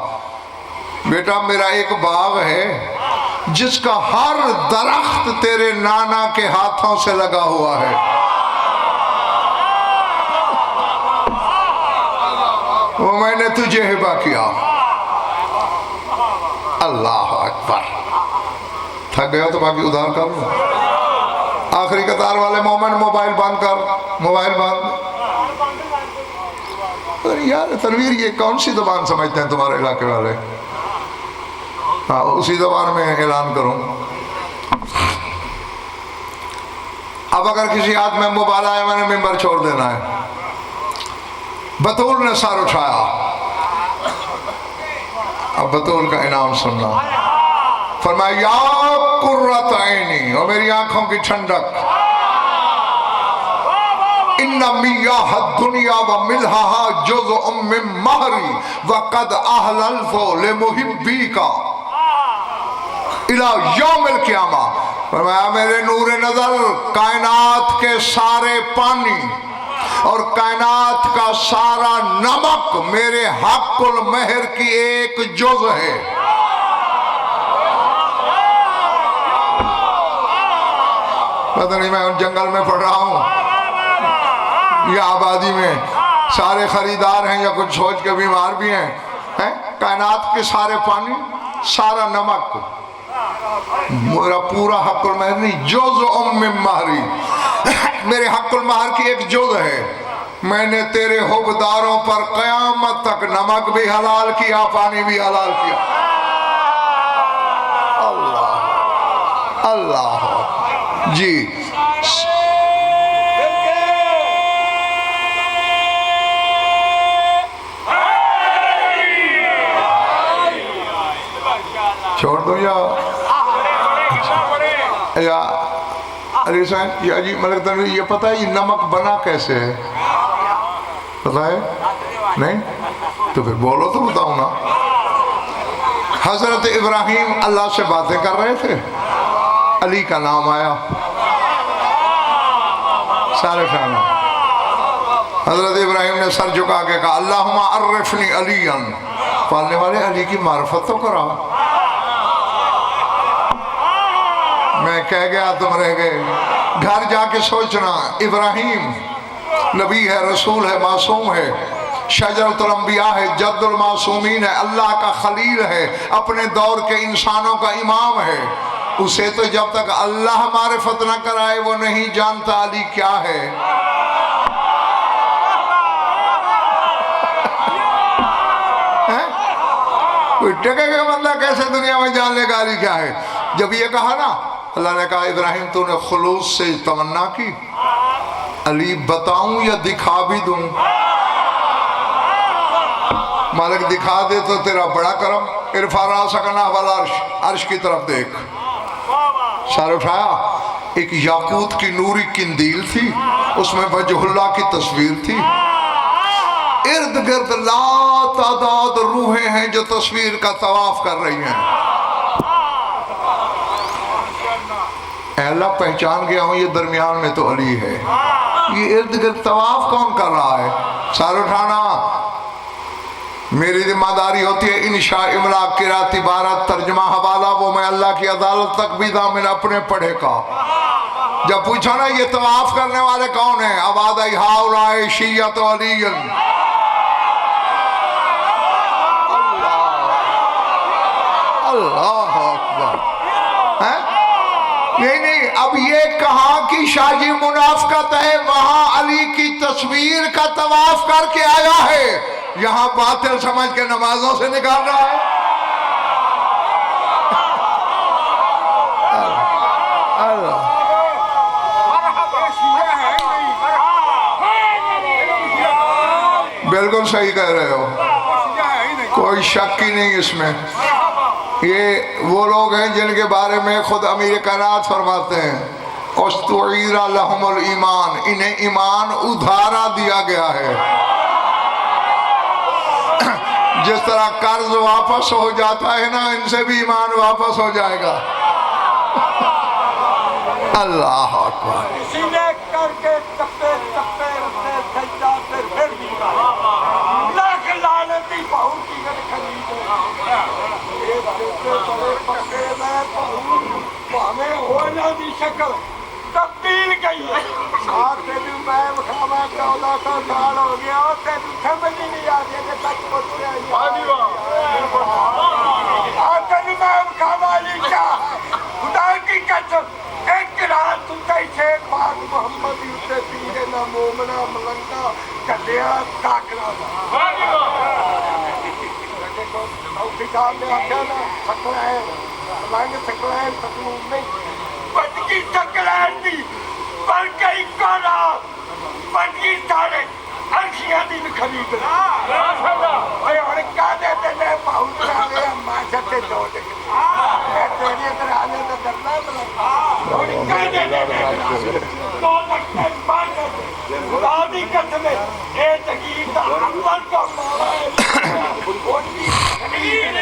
بیٹا میرا ایک باغ ہے جس کا ہر درخت تیرے نانا کے ہاتھوں سے لگا ہوا ہے، وہ میں نے تجھے ہبہ کیا۔ اللہ اکبر۔ تھک گیا تو باقی ادھار کر لوں۔ آخری قطار والے مومن موبائل بند کر، موبائل بند۔ یار تنویر یہ کون سی زبان سمجھتے ہیں تمہارے علاقے والے؟ ہاں اسی زبان میں اعلان کروں۔ اب اگر کسی ہاتھ میں موبائل آیا میں نے ممبر چھوڑ دینا ہے۔ بطول نے سر اٹھایا، اب بطول کا انعام سننا۔ فرمایا یا قرۃ عینی، اور میری آنکھوں کی ٹھنڈک، ان میاہ الدنیا وملحها جزء من مہری وقد احللت لمحبیک الی یوم القیامہ۔ فرمایا میرے نور نظر کائنات کے سارے پانی اور کائنات کا سارا نمک میرے حق المہر کی ایک جز ہے۔ پتہ نہیں میں ان جنگل میں پڑھ رہا ہوں یا آبادی میں، سارے خریدار ہیں یا کچھ سوچ کے بیمار بھی ہیں۔ کائنات کے سارے پانی، سارا نمک میرا پورا حق المہر نہیں، جزء من مہری، میرے حق المہر کی ایک جز ہے۔ میں نے تیرے حبداروں پر قیامت تک نمک بھی حلال کیا، پانی بھی حلال کیا۔ اللہ اللہ جی چھوڑ دو یا علی صاحب یا جی ملک تنویر یہ پتہ ہے یہ نمک بنا کیسے ہے؟ پتہ ہے؟ نہیں؟ تو پھر بولو تو بتاؤں نا۔ حضرت ابراہیم اللہ سے باتیں کر رہے تھے، علی کا نام آیا، سارے فہمیں۔ حضرت ابراہیم نے سر جھکا کے کہا اللہم عرفنی علیاً، پالنے والے علی کی معرفت تو کرا۔ میں کہہ گیا تم رہ گئے، گھر جا کے سوچنا۔ ابراہیم نبی ہے، رسول ہے، معصوم ہے، شجرۃ الانبیاء ہے، جد المعصومین ہے، اللہ کا خلیل ہے، اپنے دور کے انسانوں کا امام ہے۔ اسے تو جب تک اللہ معرفت نہ کرائے وہ نہیں جانتا علی کیا ہے۔ کوئی ٹکے گا بندہ کیسے دنیا میں جان لے گا علی کیا ہے؟ جب یہ کہا نا اللہ نے کہا ابراہیم تو نے خلوص سے تمنا کی، علی بتاؤں یا دکھا بھی دوں؟ مالک دکھا دے تو تیرا بڑا کرم، ارفع راسک نحو العرش، عرش کی طرف دیکھ۔ سر اٹھایا، ایک یاقوت کی نوری قندیل تھی، اس میں وجہ اللہ کی تصویر تھی، ارد گرد لا تعداد روحیں ہیں جو تصویر کا طواف کر رہی ہیں۔ اے اللہ پہچان گیا ہوں یہ درمیان میں تو علی ہے، یہ ارد گرد طواف کون کر رہا ہے؟ سر اٹھانا میری ذمہ داری ہوتی ہے، انشاء املاک قرات عبارت ترجمہ حوالہ وہ میں اللہ کی عدالت تک بھی دامن اپنے پڑھے کا۔ جب پوچھا نا یہ طواف کرنے والے کون ہیں، آواز آئی ہاؤلائے شیعۃ علی۔ اللہ اکبر۔ نہیں اب یہ کہاں کی شاہی منافقت ہے، وہاں علی کی تصویر کا طواف کر کے آیا ہے، یہاں باطل سمجھ کے نمازوں سے نکال رہا ہے۔ بالکل صحیح کہہ رہے ہو، کوئی شک ہی نہیں اس میں۔ یہ وہ لوگ ہیں جن کے بارے میں خود امیر کائنات فرماتے ہیں اُسْتُعِیرَ لَهُمُ الْإِيمَانِ، انہیں ایمان ادھارا دیا گیا ہے۔ جس طرح قرض واپس ہو جاتا ہے نا، ان سے بھی ایمان واپس ہو جائے گا۔ اللہ اکبر۔ اسی نے کر کے ٹپے ٹپے سے سجدہ سے پھر دیا، لاکھ لعنتی بہو کی گھر خرید ایک دیتے بڑے پکے میں بہو ہمیں ہونا دی شکل تبدیل گئی ہے۔ آتے بھی میں بکھاوا 1400 سال ہو گیا، آتے بھی سمجھ ہی نہیں آتی کہ سچ پوچھتے ہیں۔ آتے بھی میں بکھاوا علی کیا ہے، خدا کی قسم ایک رات تُتے شیخ بات محمد یوتے پیرے نہ مومنہ ملنگا کلیا تاکرا دا اوٹی صاحب نے آکھا نا سکلائن ملنگ سکلائن تقلوب نہیں بٹکی سکلائن دی بلکہ ایک رات بٹکی سارے ارشیاں دی خرید اور کہا دیتے میں پہنچ رہا ہے معاشر سے دو دے میں تیری ادھر آنے تو درنا بلا اور کہا دیتے دو لگتے معاشر سے خدا دی قسم ہے اے تقیر دا عمل کو مولا ہے ان کی خرید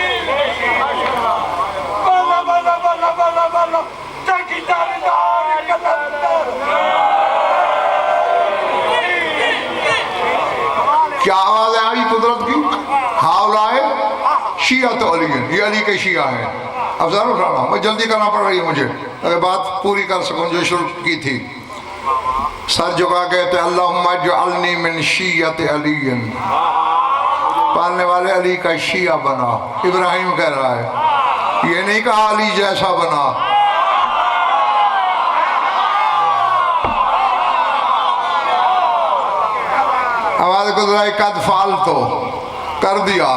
بلا بلا بلا بلا بلا تکی داردار قدر کیا آواز ہے آئی قدرت کی؟ ہاؤلائے شیعۃ علی، یہ علی کے شیعہ ہیں۔ اب ضرور اٹھانا، میں جلدی کرنا پڑ رہی ہے مجھے اگر بات پوری کر سکوں جو شروع کی تھی۔ سر جھکا کہتے اللہم اجعلنی من شیعۃ علی، پالنے والے علی کا شیعہ بنا۔ ابراہیم کہہ رہا ہے، یہ نہیں کہا علی جیسا بنا۔ آواز گزرائی قد فعلتو، کر دیا۔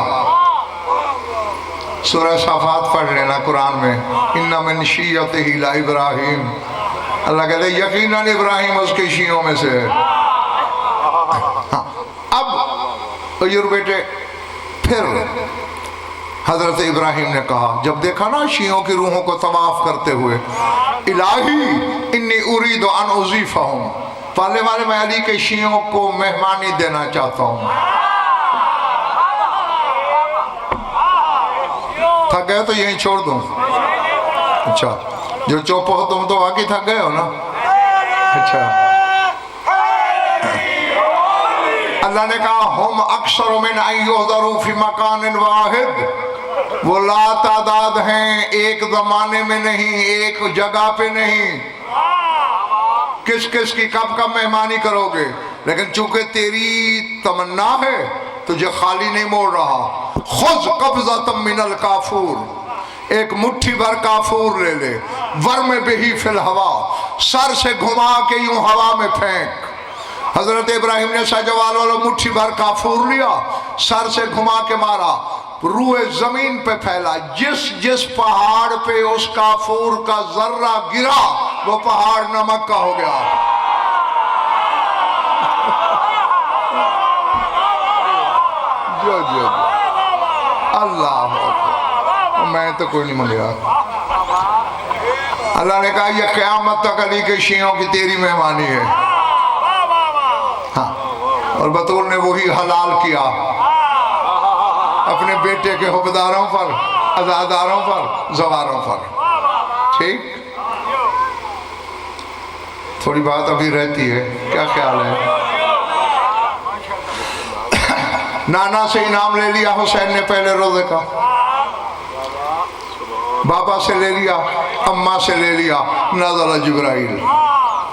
سورہ صافات پڑھ لینا قرآن میں، ان من شیعتہ ابراہیم، اللہ کہتے ہیں یقیناً ابراہیم اس کے شیعوں میں سے ہے۔ اب حضور بیٹے پھر حضرت ابراہیم نے کہا جب دیکھا نا شیعوں کی روحوں کو طواف کرتے ہوئے، الہی انی ارید ان اضیفہم، پالنے والے میں علی کے شیعوں کو مہمانی دینا چاہتا ہوں۔ تھک گئے تو یہیں چھوڑ دوں؟ اچھا جو چوپ ہو تم تو واقعی تھک گئے ہو نا؟ اچھا اللہ نے کہا ہم اکثر من ان یحضروا فی مکان واحد، وہ لا تعداد ہیں، ایک زمانے میں نہیں، ایک جگہ پہ نہیں۔ کس کس کی کب کب مہمانی کرو گے، لیکن چونکہ تیری تمنا ہے تجھے خالی نہیں موڑ رہا۔ خذ قبضۃ من الکافور، ایک مٹھی بھر کافور لے لے، ورم بہی فی الہوا، سر سے گھما کے یوں ہوا میں پھینک۔ حضرت ابراہیم نے سجوال والا مٹھی بھر کافور لیا، سر سے گھما کے مارا، روئے زمین پہ پھیلا، جس پہاڑ پہ اس کافور کا ذرہ گرا وہ پہاڑ نمک کا ہو گیا۔ جو اللہ اکبر، میں تو کوئی نہیں ملیا۔ اللہ نے کہا یہ قیامت تک علی کے شیعوں کی تیری مہمانی ہے۔ ہاں اور بطول نے وہی حلال کیا اپنے بیٹے کے حقداروں پر، عزاداروں پر، زواروں پر۔ ٹھیک، تھوڑی بات ابھی رہتی ہے، کیا خیال ہے؟ نانا سے انعام لے لیا حسین نے پہلے روزے کا، بابا سے لے لیا، اماں سے لے لیا، نزل جبرائیل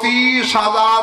30,000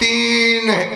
3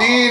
3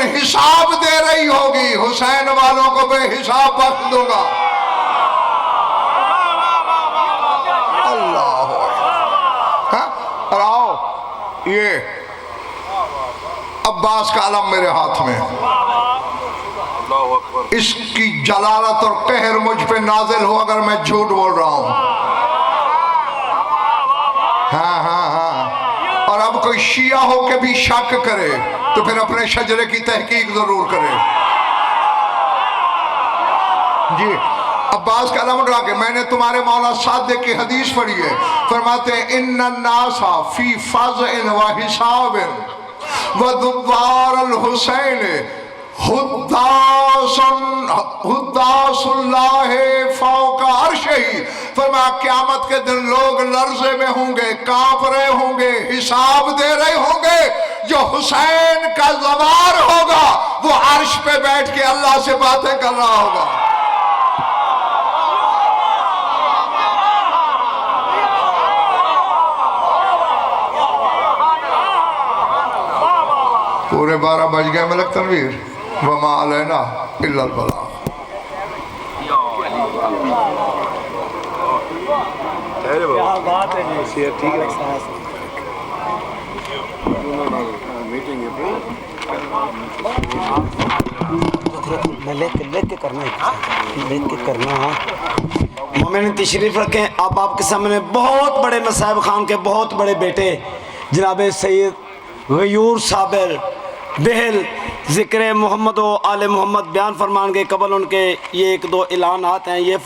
لیکن حساب دے رہی ہوگی، حسین والوں کو بے حساب بخش دوں گا۔ اللہ ہاں، اور آؤ، یہ عباس کا علم میرے ہاتھ میں، اس کی جلالت اور قہر مجھ پہ نازل ہو اگر میں جھوٹ بول رہا ہوں۔ ہاں ہاں ہاں، اور اب کوئی شیعہ ہو کے بھی شک کرے تو پھر اپنے شجرے کی تحقیق ضرور کرے۔ جی عباس کا علم اٹھا کے، میں نے تمہارے مولا صادق کی حدیث پڑھی ہے، فرماتے ہیں ان الناس فی فضع و حساب و دوار الحسین حداس اللہ فوق عرشہ، فرمایا قیامت کے دن لوگ لرزے میں ہوں گے، کانپ رہے ہوں گے، حساب دے رہے ہوں گے۔ جو حسین کا زوار ہوگا وہ عرش پہ بیٹھ کے اللہ سے باتیں کر رہا ہوگا۔ پورے 12 بج گئے ملک تنویر، وما علینا الا البلاغ۔ مومن تشریف رکھیں۔ آپ کے سامنے بہت بڑے مصعب خان کے بہت بڑے بیٹے جناب سید غیور صابر بہل ذکر محمد و آل محمد بیان فرمان کے قبل ان کے یہ ایک دو اعلانات ہیں۔ یہ